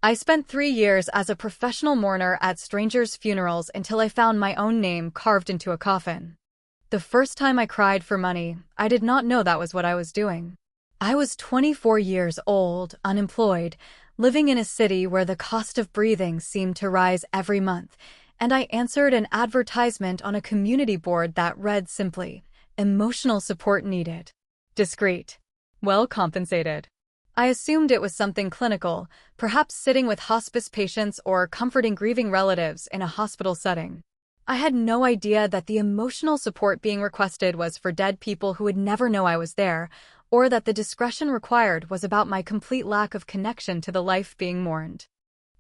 I spent 3 years as a professional mourner at strangers' funerals until I found my own name carved into a coffin. The first time I cried for money, I did not know that was what I was doing. I was 24 years old, unemployed, living in a city where the cost of breathing seemed to rise every month, and I answered an advertisement on a community board that read simply, "Emotional support needed. Discreet. Well compensated." I assumed it was something clinical, perhaps sitting with hospice patients or comforting grieving relatives in a hospital setting. I had no idea that the emotional support being requested was for dead people who would never know I was there, or that the discretion required was about my complete lack of connection to the life being mourned.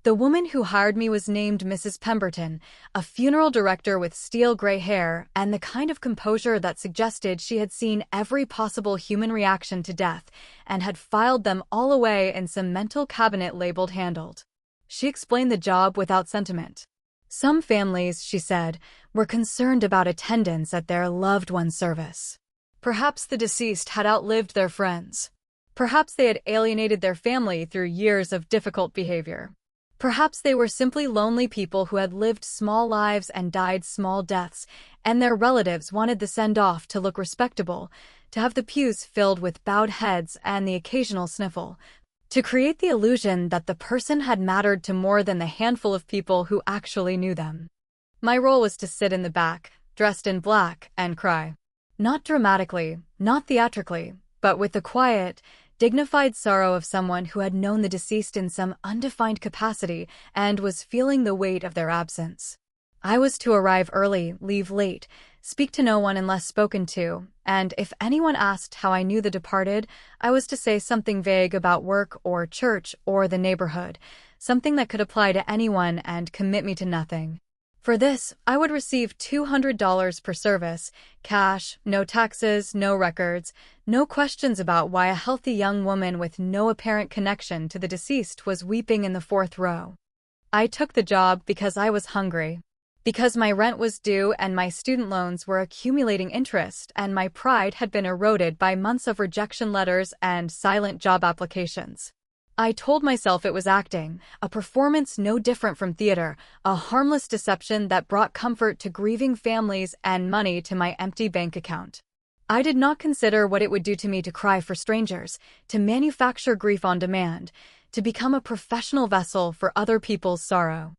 The woman who hired me was named Mrs. Pemberton, a funeral director with steel gray hair and the kind of composure that suggested she had seen every possible human reaction to death and had filed them all away in some mental cabinet labeled handled. She explained the job without sentiment. Some families, she said, were concerned about attendance at their loved one's service. Perhaps the deceased had outlived their friends. Perhaps they had alienated their family through years of difficult behavior. Perhaps they were simply lonely people who had lived small lives and died small deaths, and their relatives wanted the send-off to look respectable, to have the pews filled with bowed heads and the occasional sniffle, to create the illusion that the person had mattered to more than the handful of people who actually knew them. My role was to sit in the back, dressed in black, and cry. Not dramatically, not theatrically, but with the quiet, dignified sorrow of someone who had known the deceased in some undefined capacity and was feeling the weight of their absence. I was to arrive early, leave late, speak to no one unless spoken to, and if anyone asked how I knew the departed, I was to say something vague about work or church or the neighborhood, something that could apply to anyone and commit me to nothing. For this, I would receive $200 per service, cash, no taxes, no records, no questions about why a healthy young woman with no apparent connection to the deceased was weeping in the fourth row. I took the job because I was hungry, because my rent was due and my student loans were accumulating interest and my pride had been eroded by months of rejection letters and silent job applications. I told myself it was acting, a performance no different from theater, a harmless deception that brought comfort to grieving families and money to my empty bank account. I did not consider what it would do to me to cry for strangers, to manufacture grief on demand, to become a professional vessel for other people's sorrow.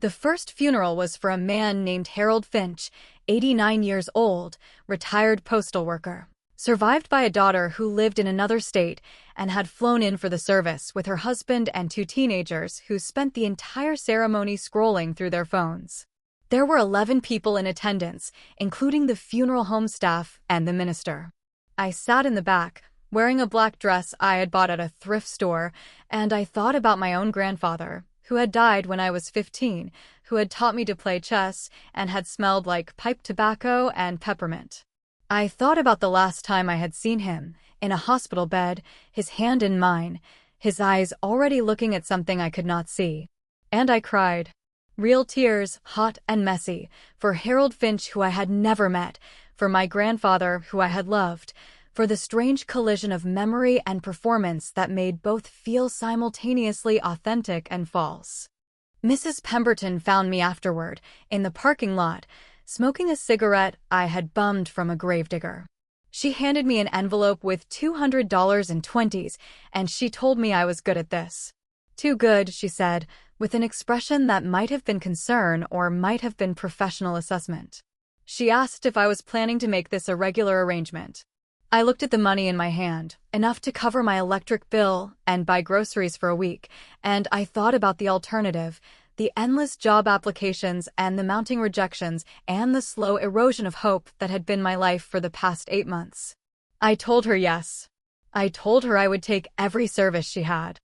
The first funeral was for a man named Harold Finch, 89 years old, retired postal worker. Survived by a daughter who lived in another state and had flown in for the service with her husband and 2 teenagers who spent the entire ceremony scrolling through their phones. There were 11 people in attendance, including the funeral home staff and the minister. I sat in the back, wearing a black dress I had bought at a thrift store, and I thought about my own grandfather, who had died when I was 15, who had taught me to play chess and had smelled like pipe tobacco and peppermint. I thought about the last time I had seen him, in a hospital bed, his hand in mine, his eyes already looking at something I could not see. And I cried. Real tears, hot and messy, for Harold Finch who I had never met, for my grandfather who I had loved, for the strange collision of memory and performance that made both feel simultaneously authentic and false. Mrs. Pemberton found me afterward, in the parking lot, smoking a cigarette I had bummed from a gravedigger. She handed me an envelope with $200 in 20s, and she told me I was good at this. Too good, she said, with an expression that might have been concern or might have been professional assessment. She asked if I was planning to make this a regular arrangement. I looked at the money in my hand, enough to cover my electric bill and buy groceries for a week, and I thought about the alternative, the endless job applications and the mounting rejections and the slow erosion of hope that had been my life for the past 8 months. I told her yes. I told her I would take every service she had.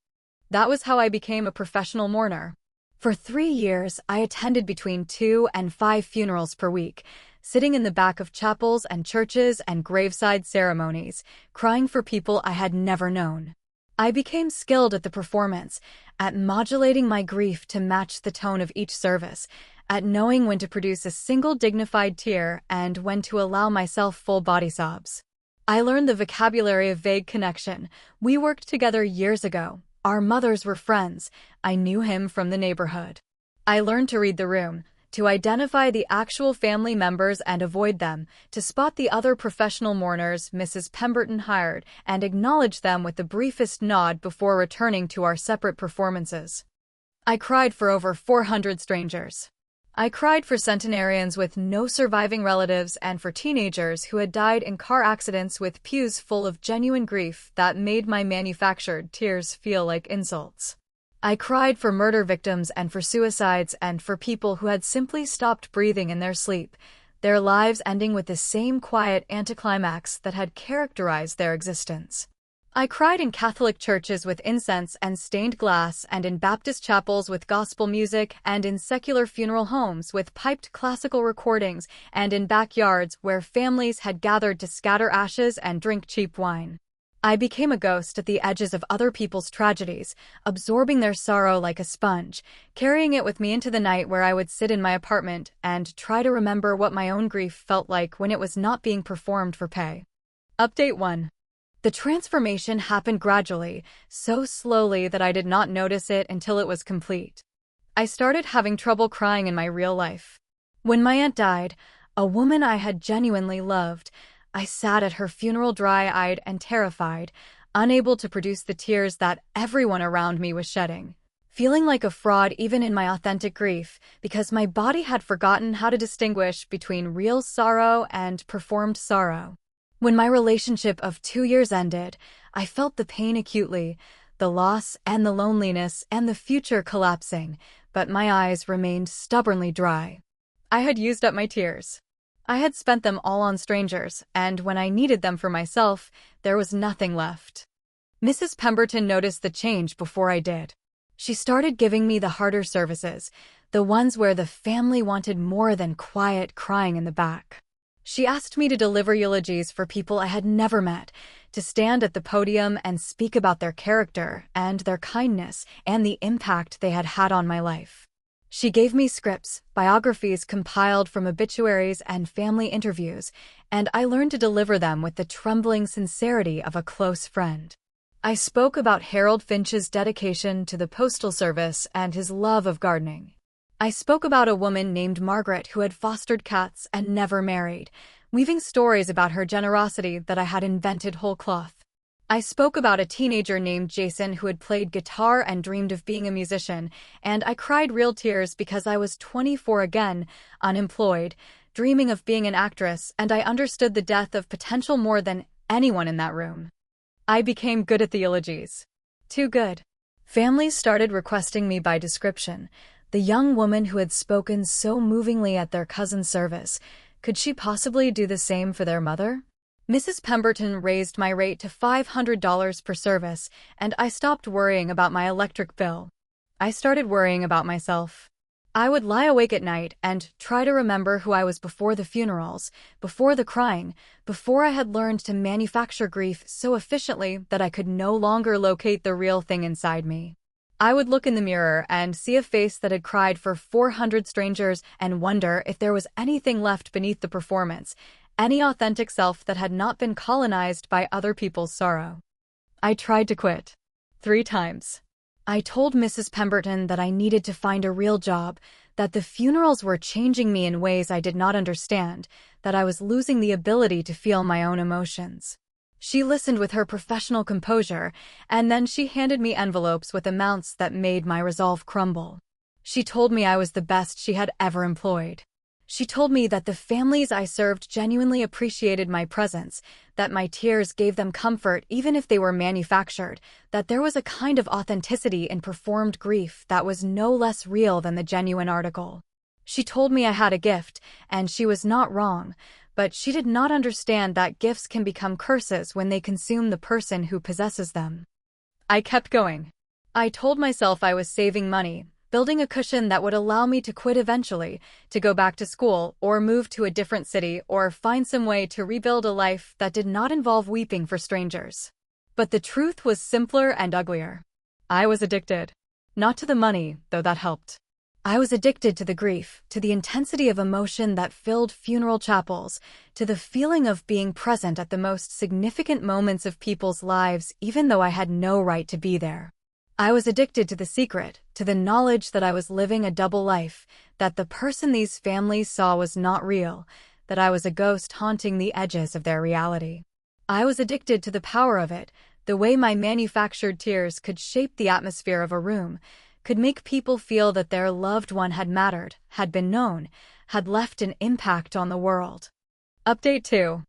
That was how I became a professional mourner. For 3 years, I attended between 2 and 5 funerals per week, sitting in the back of chapels and churches and graveside ceremonies, crying for people I had never known. I became skilled at the performance, at modulating my grief to match the tone of each service, at knowing when to produce a single dignified tear and when to allow myself full body sobs. I learned the vocabulary of vague connection. We worked together years ago, Our mothers were friends. I knew him from the neighborhood. I learned to read the room, to identify the actual family members and avoid them, to spot the other professional mourners Mrs. Pemberton hired and acknowledge them with the briefest nod before returning to our separate performances. I cried for over 400 strangers. I cried for centenarians with no surviving relatives and for teenagers who had died in car accidents with pews full of genuine grief that made my manufactured tears feel like insults. I cried for murder victims and for suicides and for people who had simply stopped breathing in their sleep, their lives ending with the same quiet anticlimax that had characterized their existence. I cried in Catholic churches with incense and stained glass, and in Baptist chapels with gospel music, and in secular funeral homes with piped classical recordings, and in backyards where families had gathered to scatter ashes and drink cheap wine. I became a ghost at the edges of other people's tragedies, absorbing their sorrow like a sponge, carrying it with me into the night where I would sit in my apartment and try to remember what my own grief felt like when it was not being performed for pay. Update 1. The transformation happened gradually, so slowly that I did not notice it until it was complete. I started having trouble crying in my real life. When my aunt died, a woman I had genuinely loved, I sat at her funeral dry-eyed and terrified, unable to produce the tears that everyone around me was shedding, feeling like a fraud even in my authentic grief, because my body had forgotten how to distinguish between real sorrow and performed sorrow. When my relationship of 2 years ended, I felt the pain acutely, the loss and the loneliness and the future collapsing, but my eyes remained stubbornly dry. I had used up my tears. I had spent them all on strangers, and when I needed them for myself, there was nothing left. Mrs. Pemberton noticed the change before I did. She started giving me the harder services, the ones where the family wanted more than quiet crying in the back. She asked me to deliver eulogies for people I had never met, to stand at the podium and speak about their character and their kindness and the impact they had had on my life. She gave me scripts, biographies compiled from obituaries and family interviews, and I learned to deliver them with the trembling sincerity of a close friend. I spoke about Harold Finch's dedication to the Postal Service and his love of gardening. I spoke about a woman named Margaret who had fostered cats and never married, weaving stories about her generosity that I had invented whole cloth. I spoke about a teenager named Jason who had played guitar and dreamed of being a musician, and I cried real tears because I was 24 again, unemployed, dreaming of being an actress, and I understood the death of potential more than anyone in that room. I became good at the eulogies. Too good. Families started requesting me by description. The young woman who had spoken so movingly at their cousin's service, could she possibly do the same for their mother? Mrs. Pemberton raised my rate to $500 per service, and I stopped worrying about my electric bill. I started worrying about myself. I would lie awake at night and try to remember who I was before the funerals, before the crying, before I had learned to manufacture grief so efficiently that I could no longer locate the real thing inside me. I would look in the mirror and see a face that had cried for 400 strangers and wonder if there was anything left beneath the performance, any authentic self that had not been colonized by other people's sorrow. I tried to quit. 3 times. I told Mrs. Pemberton that I needed to find a real job, that the funerals were changing me in ways I did not understand, that I was losing the ability to feel my own emotions. She listened with her professional composure, and then she handed me envelopes with amounts that made my resolve crumble. She told me I was the best she had ever employed. She told me that the families I served genuinely appreciated my presence, that my tears gave them comfort even if they were manufactured, that there was a kind of authenticity in performed grief that was no less real than the genuine article. She told me I had a gift, and she was not wrong, but she did not understand that gifts can become curses when they consume the person who possesses them. I kept going. I told myself I was saving money, building a cushion that would allow me to quit eventually, to go back to school, or move to a different city, or find some way to rebuild a life that did not involve weeping for strangers. But the truth was simpler and uglier. I was addicted. Not to the money, though that helped. I was addicted to the grief, to the intensity of emotion that filled funeral chapels, to the feeling of being present at the most significant moments of people's lives even though I had no right to be there. I was addicted to the secret, to the knowledge that I was living a double life, that the person these families saw was not real, that I was a ghost haunting the edges of their reality. I was addicted to the power of it, the way my manufactured tears could shape the atmosphere of a room, could make people feel that their loved one had mattered, had been known, had left an impact on the world. Update 2.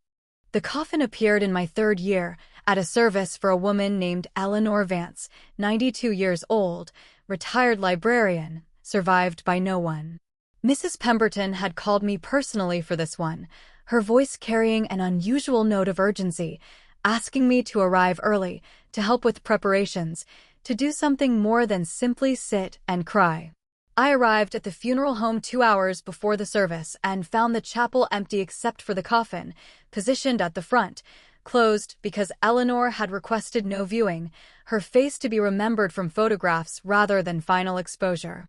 The coffin appeared in my 3rd year, at a service for a woman named Eleanor Vance, 92 years old, retired librarian, survived by no one. Mrs. Pemberton had called me personally for this one, her voice carrying an unusual note of urgency, asking me to arrive early, to help with preparations, to do something more than simply sit and cry. I arrived at the funeral home 2 hours before the service and found the chapel empty except for the coffin, positioned at the front, closed because Eleanor had requested no viewing, her face to be remembered from photographs rather than final exposure.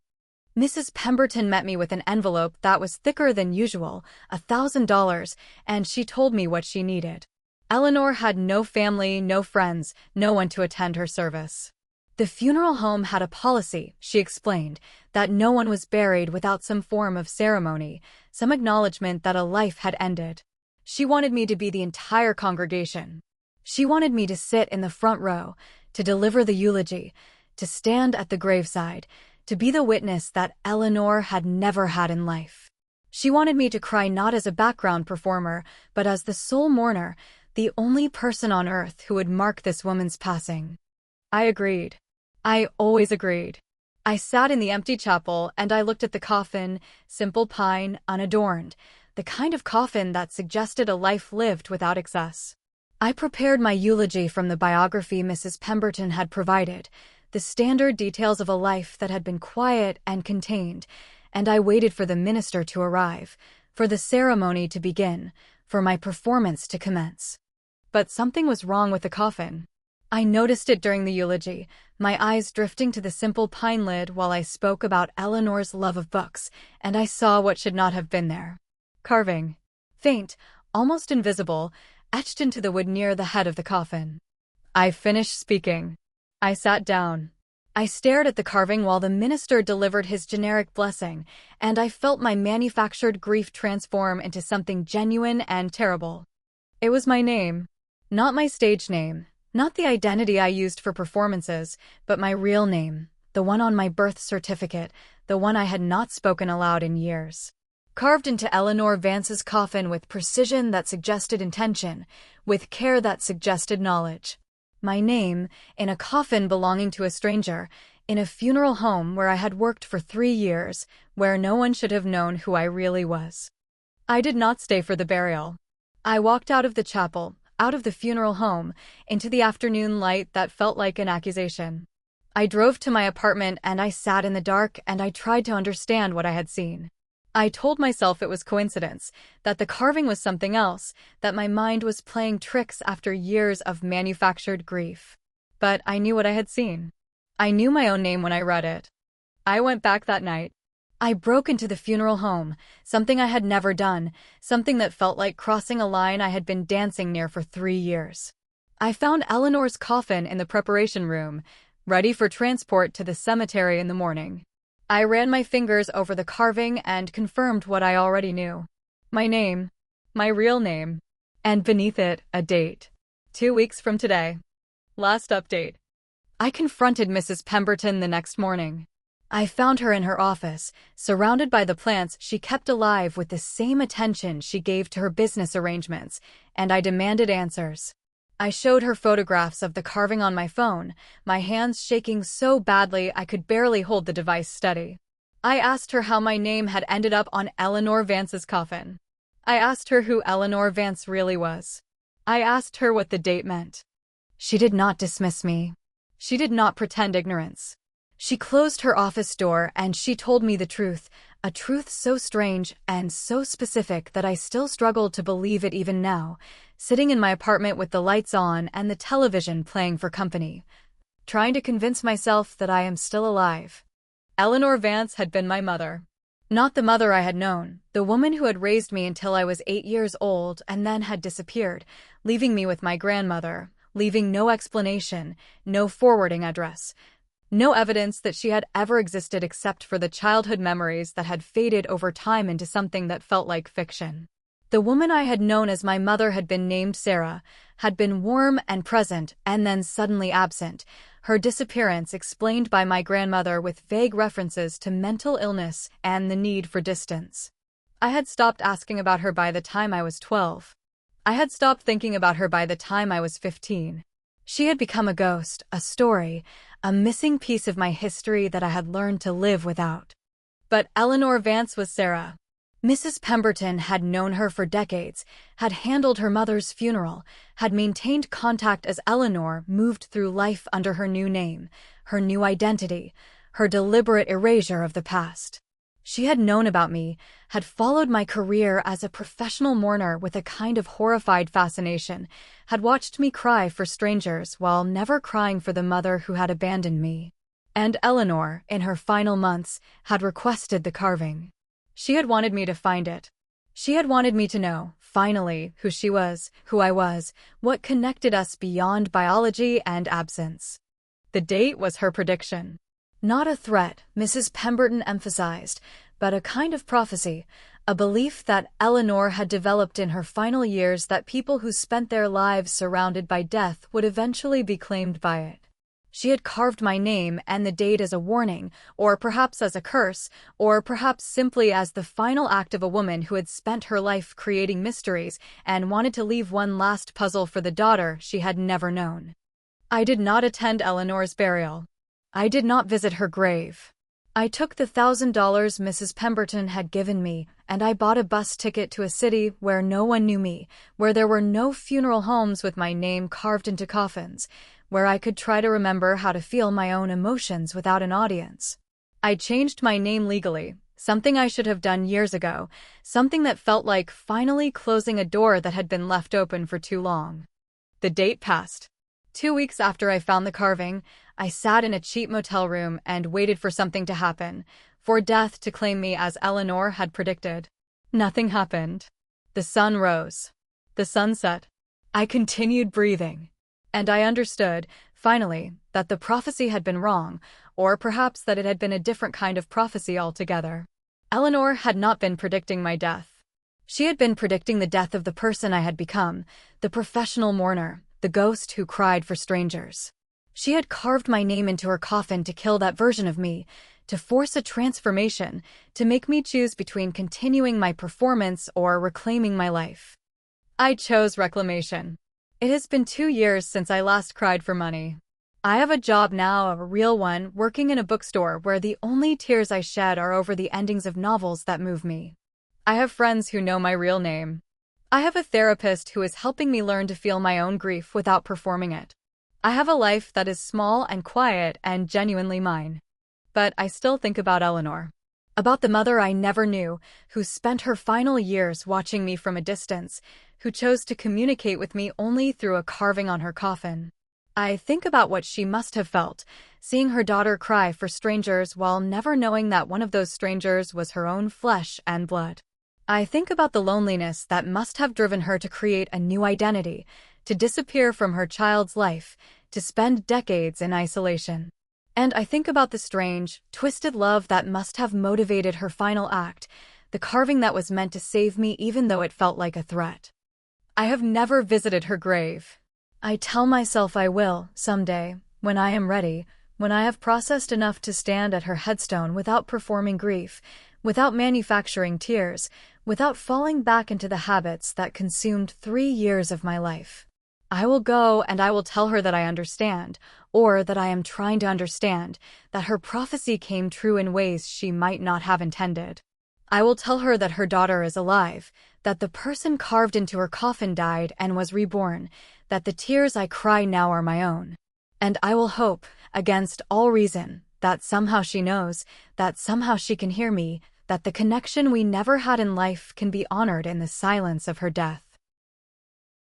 Mrs. Pemberton met me with an envelope that was thicker than usual, $1,000, and she told me what she needed. Eleanor had no family, no friends, no one to attend her service. The funeral home had a policy, she explained, that no one was buried without some form of ceremony, some acknowledgement that a life had ended. She wanted me to be the entire congregation. She wanted me to sit in the front row, to deliver the eulogy, to stand at the graveside, to be the witness that Eleanor had never had in life. She wanted me to cry not as a background performer, but as the sole mourner, the only person on earth who would mark this woman's passing. I agreed. I always agreed. I sat in the empty chapel and I looked at the coffin, simple pine, unadorned, the kind of coffin that suggested a life lived without excess. I prepared my eulogy from the biography Mrs. Pemberton had provided, the standard details of a life that had been quiet and contained, and I waited for the minister to arrive, for the ceremony to begin, for my performance to commence. But something was wrong with the coffin. I noticed it during the eulogy, my eyes drifting to the simple pine lid while I spoke about Eleanor's love of books, and I saw what should not have been there. Carving. Faint, almost invisible, etched into the wood near the head of the coffin. I finished speaking. I sat down. I stared at the carving while the minister delivered his generic blessing, and I felt my manufactured grief transform into something genuine and terrible. It was my name. Not my stage name, not the identity I used for performances, but my real name, the one on my birth certificate, the one I had not spoken aloud in years. Carved into Eleanor Vance's coffin with precision that suggested intention, with care that suggested knowledge. My name, in a coffin belonging to a stranger, in a funeral home where I had worked for 3 years, where no one should have known who I really was. I did not stay for the burial. I walked out of the chapel, out of the funeral home, into the afternoon light that felt like an accusation. I drove to my apartment and I sat in the dark and I tried to understand what I had seen. I told myself it was coincidence, that the carving was something else, that my mind was playing tricks after years of manufactured grief. But I knew what I had seen. I knew my own name when I read it. I went back that night. I broke into the funeral home, something I had never done, something that felt like crossing a line I had been dancing near for 3 years. I found Eleanor's coffin in the preparation room, ready for transport to the cemetery in the morning. I ran my fingers over the carving and confirmed what I already knew. My name. My real name. And beneath it, a date. 2 weeks from today. Last update. I confronted Mrs. Pemberton the next morning. I found her in her office, surrounded by the plants she kept alive with the same attention she gave to her business arrangements, and I demanded answers. I showed her photographs of the carving on my phone, my hands shaking so badly I could barely hold the device steady. I asked her how my name had ended up on Eleanor Vance's coffin. I asked her who Eleanor Vance really was. I asked her what the date meant. She did not dismiss me. She did not pretend ignorance. She closed her office door and she told me the truth, a truth so strange and so specific that I still struggled to believe it even now, sitting in my apartment with the lights on and the television playing for company, trying to convince myself that I am still alive. Eleanor Vance had been my mother. Not the mother I had known, the woman who had raised me until I was 8 years old and then had disappeared, leaving me with my grandmother, leaving no explanation, no forwarding address. No evidence that she had ever existed except for the childhood memories that had faded over time into something that felt like fiction. The woman I had known as my mother had been named Sarah, had been warm and present, and then suddenly absent, her disappearance explained by my grandmother with vague references to mental illness and the need for distance. I had stopped asking about her by the time I was 12. I had stopped thinking about her by the time I was 15. She had become a ghost, a story, a missing piece of my history that I had learned to live without. But Eleanor Vance was Sarah. Mrs. Pemberton had known her for decades, had handled her mother's funeral, had maintained contact as Eleanor moved through life under her new name, her new identity, her deliberate erasure of the past. She had known about me, had followed my career as a professional mourner with a kind of horrified fascination, had watched me cry for strangers while never crying for the mother who had abandoned me. And Eleanor, in her final months, had requested the carving. She had wanted me to find it. She had wanted me to know, finally, who she was, who I was, what connected us beyond biology and absence. The date was her prediction. Not a threat, Mrs. Pemberton emphasized, but a kind of prophecy, a belief that Eleanor had developed in her final years that people who spent their lives surrounded by death would eventually be claimed by it. She had carved my name and the date as a warning, or perhaps as a curse, or perhaps simply as the final act of a woman who had spent her life creating mysteries and wanted to leave one last puzzle for the daughter she had never known. I did not attend Eleanor's burial. I did not visit her grave. I took the $1,000 Mrs. Pemberton had given me, and I bought a bus ticket to a city where no one knew me, where there were no funeral homes with my name carved into coffins, where I could try to remember how to feel my own emotions without an audience. I changed my name legally, something I should have done years ago, something that felt like finally closing a door that had been left open for too long. The date passed. 2 weeks after I found the carving, I sat in a cheap motel room and waited for something to happen, for death to claim me as Eleanor had predicted. Nothing happened. The sun rose. The sun set. I continued breathing. And I understood, finally, that the prophecy had been wrong, or perhaps that it had been a different kind of prophecy altogether. Eleanor had not been predicting my death. She had been predicting the death of the person I had become, the professional mourner, the ghost who cried for strangers. She had carved my name into her coffin to kill that version of me, to force a transformation, to make me choose between continuing my performance or reclaiming my life. I chose reclamation. It has been 2 years since I last cried for money. I have a job now, a real one, working in a bookstore where the only tears I shed are over the endings of novels that move me. I have friends who know my real name. I have a therapist who is helping me learn to feel my own grief without performing it. I have a life that is small and quiet and genuinely mine. But I still think about Eleanor. About the mother I never knew, who spent her final years watching me from a distance, who chose to communicate with me only through a carving on her coffin. I think about what she must have felt, seeing her daughter cry for strangers while never knowing that one of those strangers was her own flesh and blood. I think about the loneliness that must have driven her to create a new identity, to disappear from her child's life, to spend decades in isolation. And I think about the strange, twisted love that must have motivated her final act, the carving that was meant to save me even though it felt like a threat. I have never visited her grave. I tell myself I will, someday, when I am ready, when I have processed enough to stand at her headstone without performing grief, without manufacturing tears, without falling back into the habits that consumed 3 years of my life. I will go and I will tell her that I understand, or that I am trying to understand, that her prophecy came true in ways she might not have intended. I will tell her that her daughter is alive, that the person carved into her coffin died and was reborn, that the tears I cry now are my own. And I will hope, against all reason, that somehow she knows, that somehow she can hear me, that the connection we never had in life can be honored in the silence of her death.